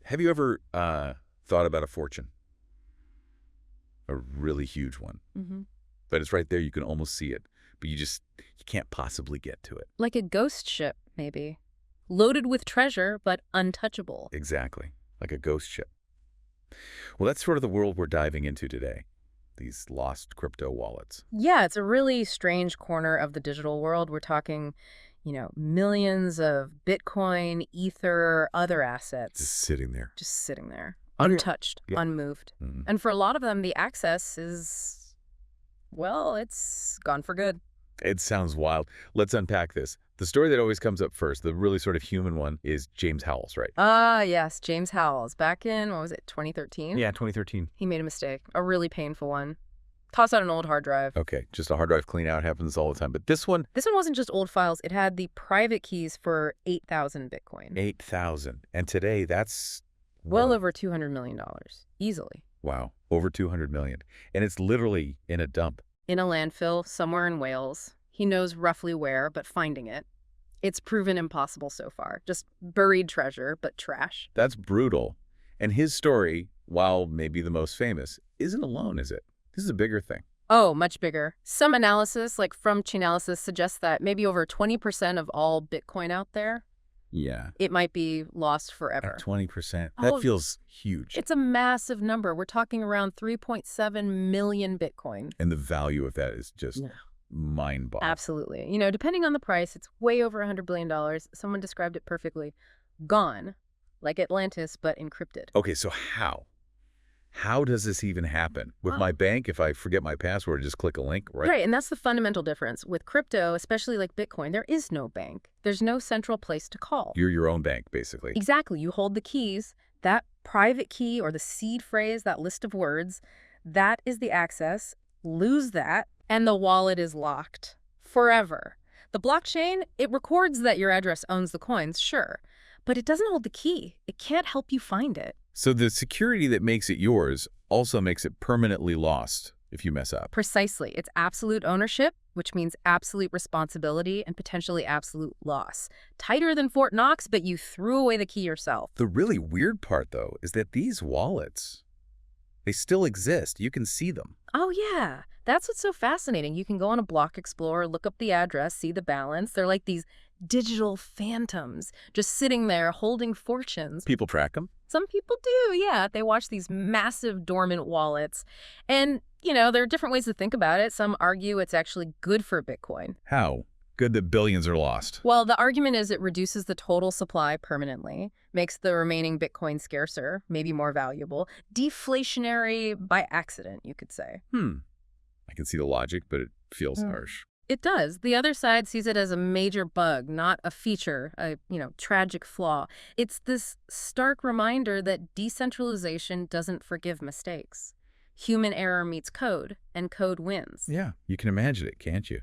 Have you ever thought about a fortune? A really huge one. Hmm. But it's right there. You can almost see it. But you can't possibly get to it. Like a ghost ship, maybe. Loaded with treasure, but untouchable. Exactly. Like a ghost ship. Well, that's sort of the world we're diving into today. These lost crypto wallets. Yeah, it's a really strange corner of the digital world. We're talking, millions of Bitcoin, Ether, other assets. Just sitting there. Just sitting there. Under- Untouched, Yeah. unmoved. Mhm. And for a lot of them, the access is, well, it's gone for good. It sounds wild. Let's unpack this. The story that always comes up first, the really sort of human one, is James Howells, right? Ah, yes, James Howells. Back in, 2013? Yeah, 2013. He made a mistake, a really painful one. Toss out an old hard drive. Okay, just a hard drive clean out happens all the time. But this one, This one wasn't just old files. It had the private keys for 8,000 Bitcoin. 8,000. And today, that's... Well what? over $200 million. Easily. Wow, over 200 million. And it's literally in a dump. In a landfill somewhere in Wales. He knows roughly where, but finding it. It's proven impossible so far. Just buried treasure, but trash. That's brutal. And his story, while maybe the most famous, isn't alone, is it? This is a bigger thing. Oh, much bigger. Some analysis, like from Chainalysis, suggests that maybe over 20% of all Bitcoin out there, Yeah. it might be lost forever. At 20%. Oh, That feels huge. It's a massive number. We're talking around 3.7 million Bitcoin. And the value of that is just Yeah. mind-boggling. Absolutely. Depending on the price, it's way over $100 billion. Someone described it perfectly. Gone, like Atlantis, but encrypted. Okay, so how? How does this even happen? With Well- my bank, if I forget my password, just click a link, right? Right, and that's the fundamental difference. With crypto, especially like Bitcoin, there is no bank. There's no central place to call. You're your own bank, basically. Exactly. You hold the keys. That private key or the seed phrase, that list of words, that is the access. Lose that, and the wallet is locked forever. The blockchain, it records that your address owns the coins, sure, but it doesn't hold the key. It can't help you find it. So the security that makes it yours also makes it permanently lost if you mess up. Precisely. It's absolute ownership, which means absolute responsibility and potentially absolute loss. Tighter than Fort Knox, but you threw away the key yourself. The really weird part, though, is that these wallets, they still exist. You can see them. Oh, yeah. That's what's so fascinating. You can go on a Block Explorer, look up the address, see the balance. They're like these digital phantoms just sitting there holding fortunes. People track them. Some people do, yeah. They watch these massive dormant wallets. And, there are different ways to think about it. Some argue it's actually good for Bitcoin. How? Good that billions are lost. Well, the argument is it reduces the total supply permanently, makes the remaining Bitcoin scarcer, maybe more valuable, deflationary by accident, you could say. I can see the logic, but it feels harsh. It does. The other side sees it as a major bug, not a feature, a, tragic flaw. It's this stark reminder that decentralization doesn't forgive mistakes. Human error meets code, and code wins. Yeah, you can imagine it, can't you?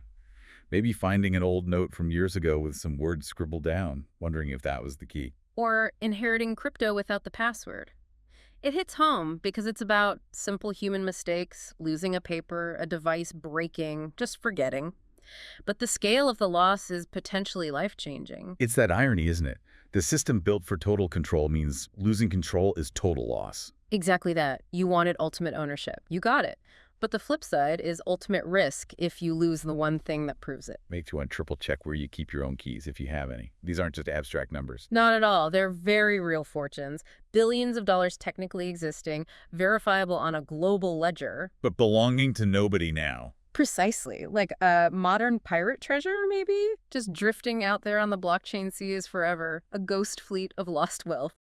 Maybe finding an old note from years ago with some words scribbled down, wondering if that was the key. Or inheriting crypto without the password. It hits home because it's about simple human mistakes, losing a paper, a device breaking, just forgetting. But the scale of the loss is potentially life-changing. It's that irony, isn't it? The system built for total control means losing control is total loss. Exactly that. You wanted ultimate ownership. You got it. But the flip side is ultimate risk if you lose the one thing that proves it. Make you want to triple check where you keep your own keys if you have any. These aren't just abstract numbers. Not at all. They're very real fortunes. Billions of dollars technically existing, verifiable on a global ledger. But belonging to nobody now. Precisely. Like a modern pirate treasure, maybe? Just drifting out there on the blockchain seas forever. A ghost fleet of lost wealth.